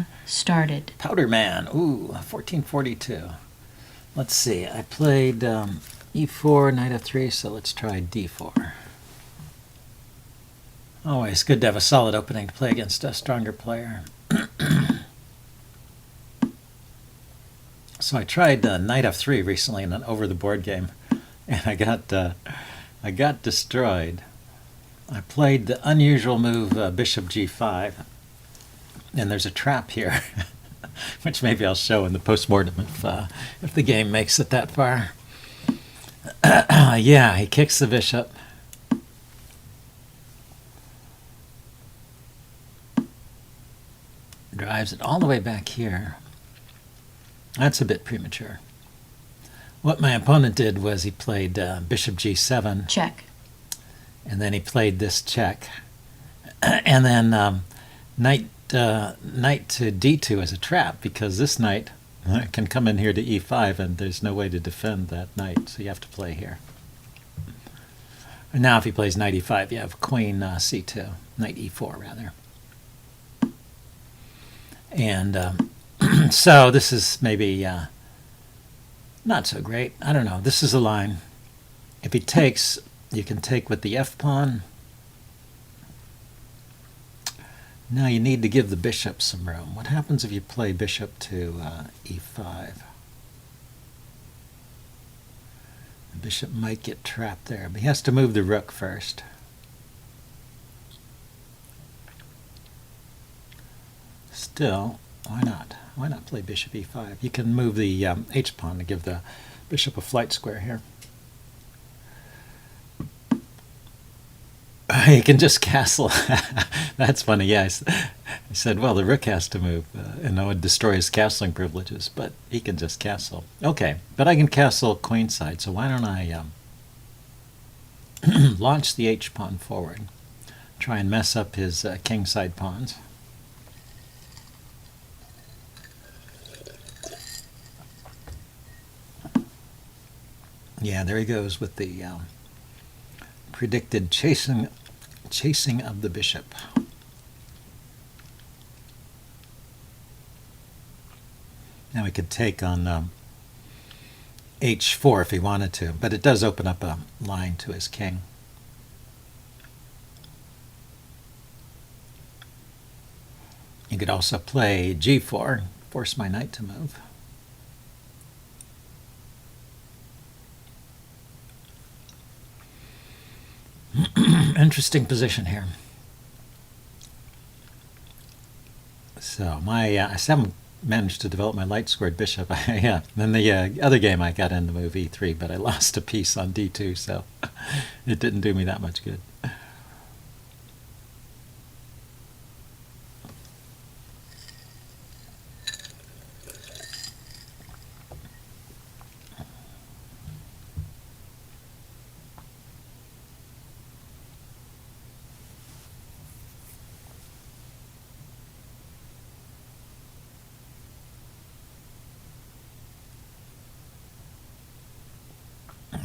Game started. Powder Man. Ooh, 1442. Let's see. I played e4, knight f3, so let's try d4. Always good to have a solid opening to play against a stronger player. So I tried knight f3 recently in an over-the-board game, and I got destroyed. I played the unusual move bishop g5, and there's a trap here, which maybe I'll show in the postmortem if the game makes it that far. Yeah, he kicks the bishop. Drives it all the way back here. That's a bit premature. What my opponent did was he played bishop g7. Check. And then he played this check. And then knight to d2 is a trap, because this knight can come in here to e5, and there's no way to defend that knight, so you have to play here. And now if he plays knight e5, you have queen c2, knight e4 rather. And so this is maybe not so great. I don't know. This is a line. If he takes, you can take with the f-pawn. Now you need to give the bishop some room. What happens if you play bishop to e5? The bishop might get trapped there, but he has to move the rook first. Still, why not? Why not play bishop e5? You can move the h-pawn to give the bishop a flight square here. You can just castle. That's funny. Yeah, I said, well, the rook has to move, and that would destroy his castling privileges, but he can just castle. Okay, but I can castle queenside, so why don't I launch the h-pawn forward, try and mess up his kingside pawns. Yeah, there he goes with the predicted chasing of the bishop. Now we could take on h4 if he wanted to, but it does open up a line to his king. You could also play g4, force my knight to move. Interesting position here. So I haven't managed to develop my light-squared bishop. Yeah. Then the other game I got in the move e3, but I lost a piece on d2, so it didn't do me that much good.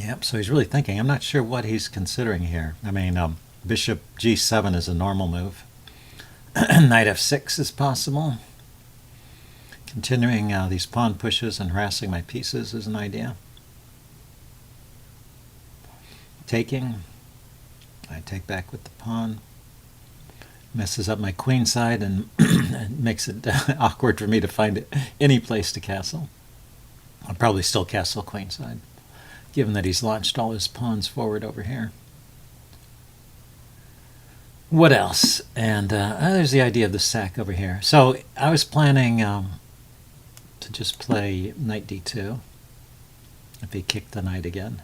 Yep, so he's really thinking. I'm not sure what he's considering here. I mean, bishop g7 is a normal move. Knight f6 is possible. Continuing these pawn pushes and harassing my pieces is an idea. Taking. I take back with the pawn. Messes up my queen side and makes it awkward for me to find any place to castle. I'll probably still castle queenside, given that he's launched all his pawns forward over here. What else? And there's the idea of the sack over here. So I was planning to just play knight d2 if he kicked the knight again.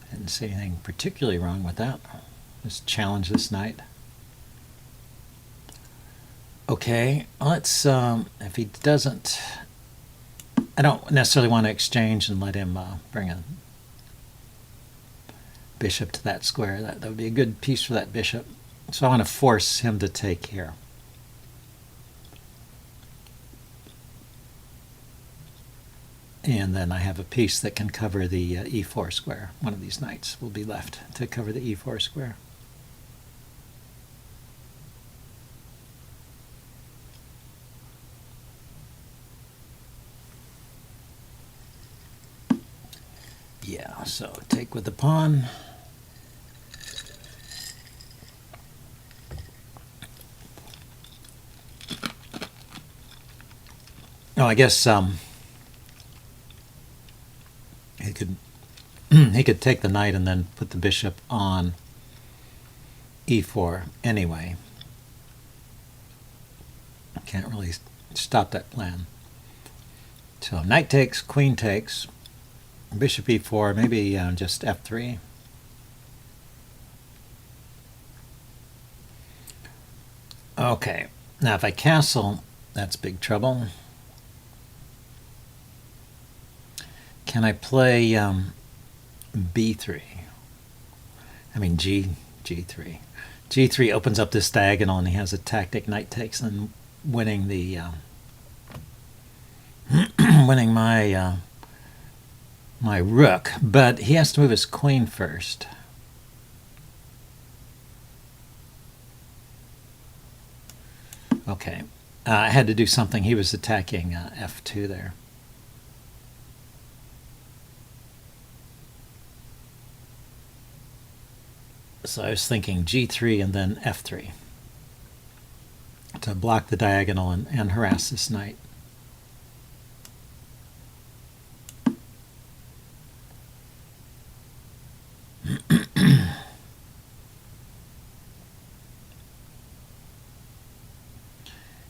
I didn't see anything particularly wrong with that. Just challenge this knight. Okay, let's, if he doesn't, I don't necessarily want to exchange and let him bring a bishop to that square. That would be a good piece for that bishop. So I want to force him to take here. And then I have a piece that can cover the e4 square. One of these knights will be left to cover the e4 square. Yeah, so take with the pawn. Oh, I guess he could he could take the knight and then put the bishop on e4 anyway. Can't really stop that plan. So knight takes, queen takes, bishop e4, maybe just f3. Okay, now if I castle, that's big trouble. Can I play b3? I mean g3. g3 opens up this diagonal, and he has a tactic knight takes, and winning the winning my my rook. But he has to move his queen first. Okay, I had to do something. He was attacking f2 there. So I was thinking g3 and then f3 to block the diagonal and harass this knight.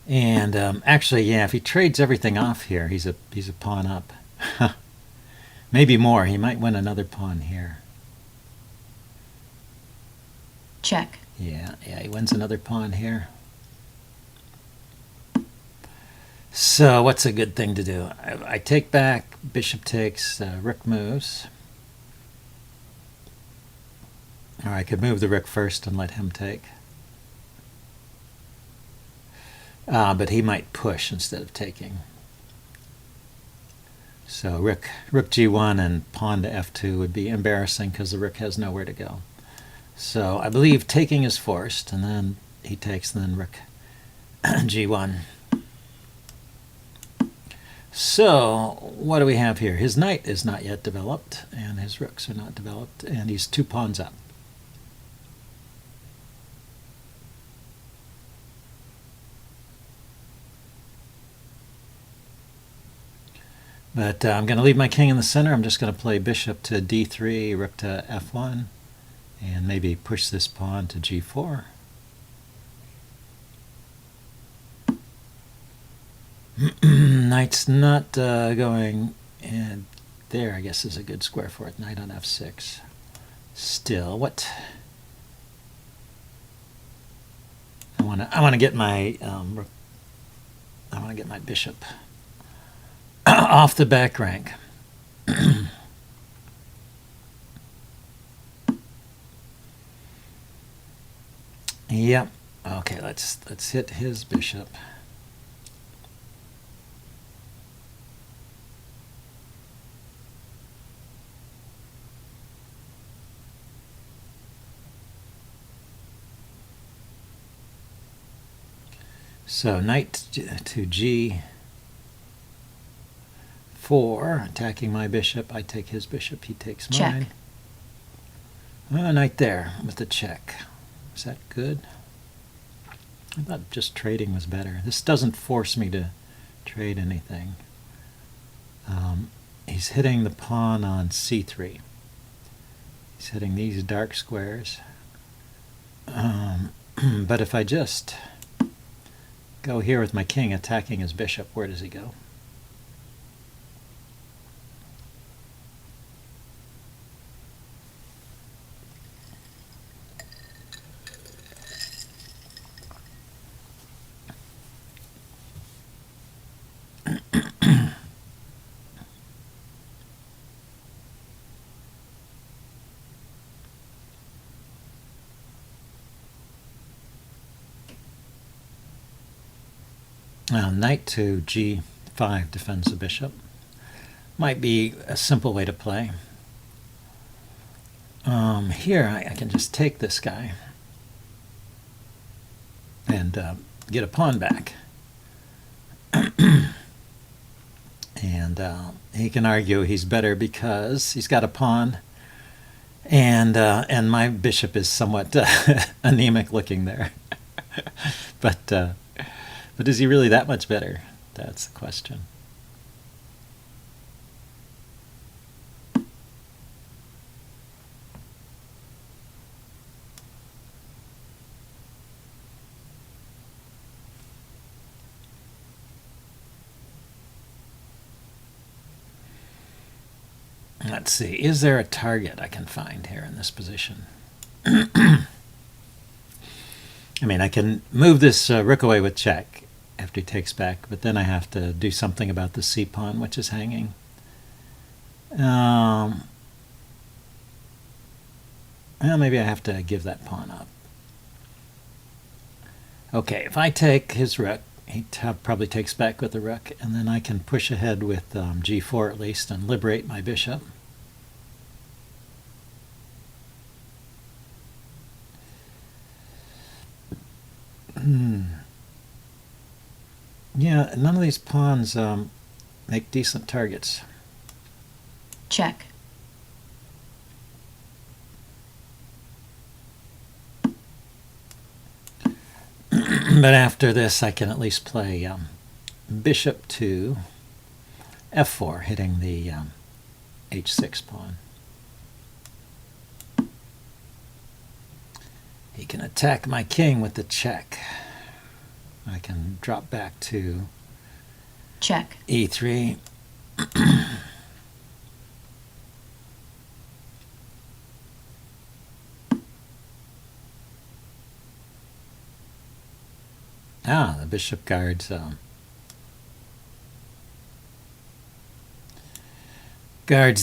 And actually, yeah, if he trades everything off here, he's a pawn up. Maybe more. He might win another pawn here. Check. Yeah, he wins another pawn here. So what's a good thing to do? I take back, bishop takes, rook moves. Or I could move the rook first and let him take. But he might push instead of taking. So rook g1 and pawn to f2 would be embarrassing because the rook has nowhere to go. So I believe taking is forced, and then he takes, and then rook g1. So what do we have here? His knight is not yet developed, and his rooks are not developed, and he's 2 pawns up. But I'm going to leave my king in the center. I'm just going to play bishop to d3, rook to f1, and maybe push this pawn to g4. Knight's not going, and there I guess is a good square for it. Knight on f6. Still, what? I want to get my bishop off the back rank. Yep. Okay, let's hit his bishop. So knight to g4, attacking my bishop. I take his bishop, he takes mine. Check. Oh, knight there with the check. Is that good? I thought just trading was better. This doesn't force me to trade anything. He's hitting the pawn on c3. He's hitting these dark squares. But if I just go here with my king attacking his bishop, where does he go? Knight to g5 defends the bishop. Might be a simple way to play. Here I can just take this guy and get a pawn back. And he can argue he's better because he's got a pawn, and my bishop is somewhat anemic looking there. But is he really that much better? That's the question. Let's see, is there a target I can find here in this position? I mean, I can move this rook away with check after he takes back, but then I have to do something about the c-pawn, which is hanging. Well, maybe I have to give that pawn up. Okay, if I take his rook, he probably takes back with the rook, and then I can push ahead with g4 at least and liberate my bishop. Yeah, none of these pawns make decent targets. Check. But after this, I can at least play bishop to f4, hitting the h6 pawn. He can attack my king with the check. I can drop back to Check. e3. The bishop guards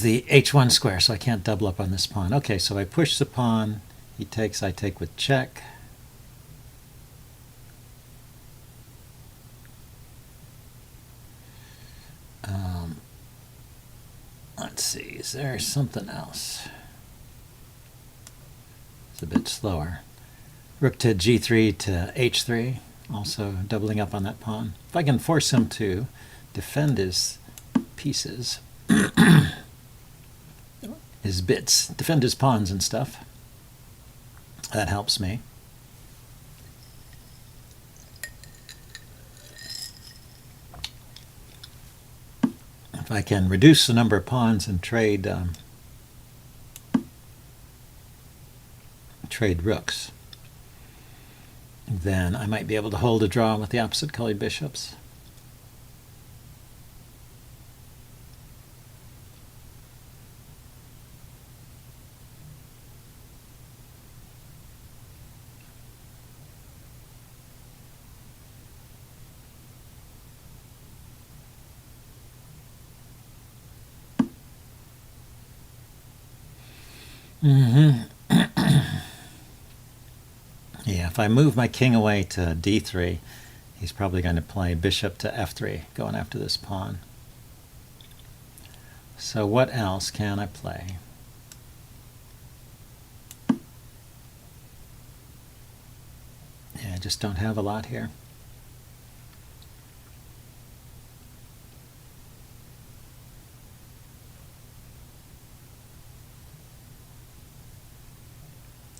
the h1 square, so I can't double up on this pawn. Okay, so I push the pawn, he takes, I take with check. Let's see, is there something else? It's a bit slower. Rook to g3 to h3, also doubling up on that pawn. If I can force him to defend his pieces, his bits, defend his pawns and stuff, that helps me. If I can reduce the number of pawns and trade rooks, then I might be able to hold a draw with the opposite colored bishops. Yeah, if I move my king away to d3, he's probably going to play bishop to f3, going after this pawn. So what else can I play? Yeah, I just don't have a lot here.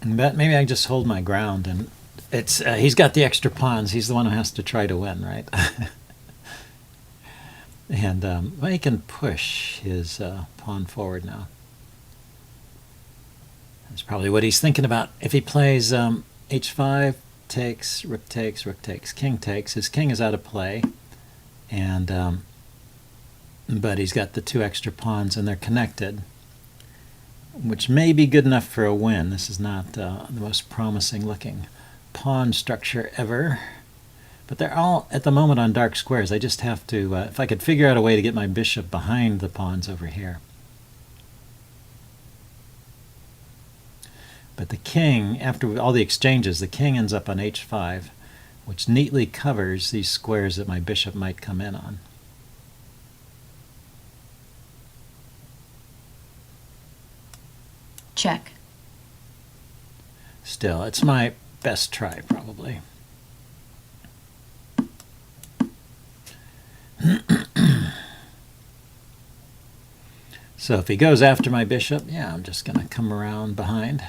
But maybe I just hold my ground, and it's he's got the extra pawns. He's the one who has to try to win, right? And well, he can push his pawn forward now. That's probably what he's thinking about. If he plays h5, takes, rook takes, rook takes, king takes, his king is out of play, and but he's got the two extra pawns, and they're connected, which may be good enough for a win. This is not the most promising looking pawn structure ever. But they're all, at the moment, on dark squares. I just have to, if I could figure out a way to get my bishop behind the pawns over here. But the king, after all the exchanges, the king ends up on h5, which neatly covers these squares that my bishop might come in on. Check. Still, it's my best try, probably. So if he goes after my bishop, yeah, I'm just going to come around behind.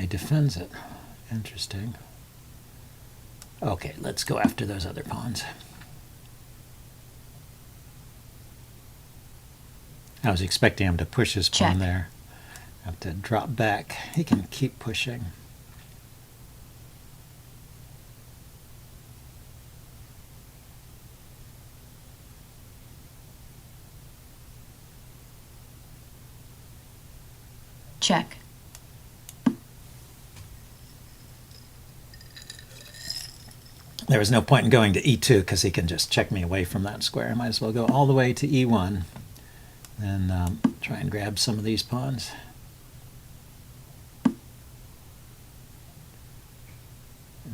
He defends it. Interesting. Okay, let's go after those other pawns. I was expecting him to push his pawn Check. there. Have to drop back. He can keep pushing. Check. There was no point in going to e2 because he can just check me away from that square. I might as well go all the way to e1 and try and grab some of these pawns.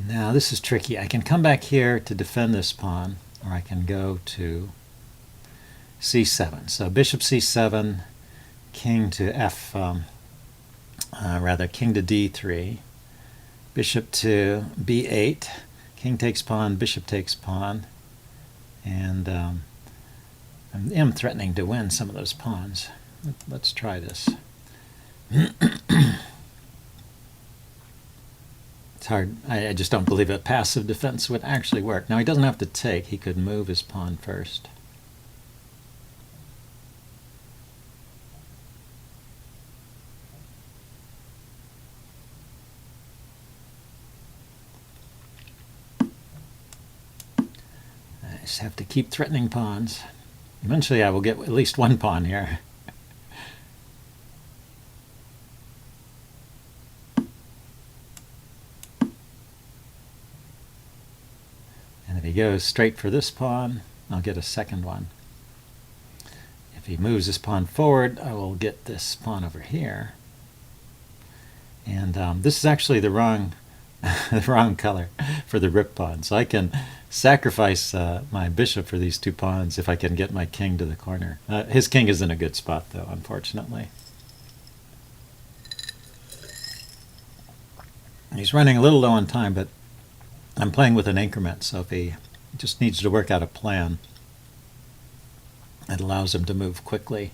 Now this is tricky. I can come back here to defend this pawn, or I can go to c7. So bishop c7, king to f, king to d3, bishop to b8. King takes pawn, bishop takes pawn, and I am threatening to win some of those pawns. Let's try this. It's hard. I just don't believe a passive defense would actually work. Now he doesn't have to take. He could move his pawn first. I just have to keep threatening pawns. Eventually I will get at least one pawn here. And if he goes straight for this pawn, I'll get a second one. If he moves his pawn forward, I will get this pawn over here. And this is actually the wrong the wrong color for the rip pawn. So I can sacrifice my bishop for these two pawns if I can get my king to the corner. His king is in a good spot, though, unfortunately. He's running a little low on time, but I'm playing with an increment, so if he just needs to work out a plan that allows him to move quickly,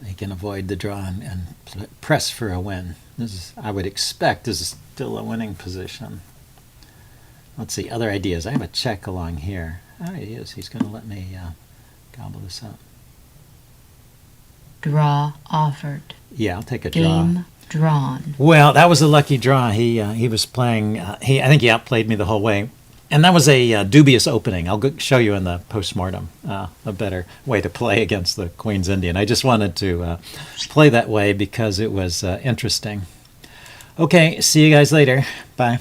he can avoid the draw and press for a win. This is, I would expect, this is still a winning position. Let's see, other ideas. I have a check along here. Ah, he is. He's going to let me gobble this up. Draw offered. Yeah, I'll take a draw. Game drawn. Well, that was a lucky draw. He was playing. I think he outplayed me the whole way, and that was a dubious opening. I'll show you in the postmortem a better way to play against the Queen's Indian. I just wanted to play that way because it was interesting. Okay, see you guys later. Bye.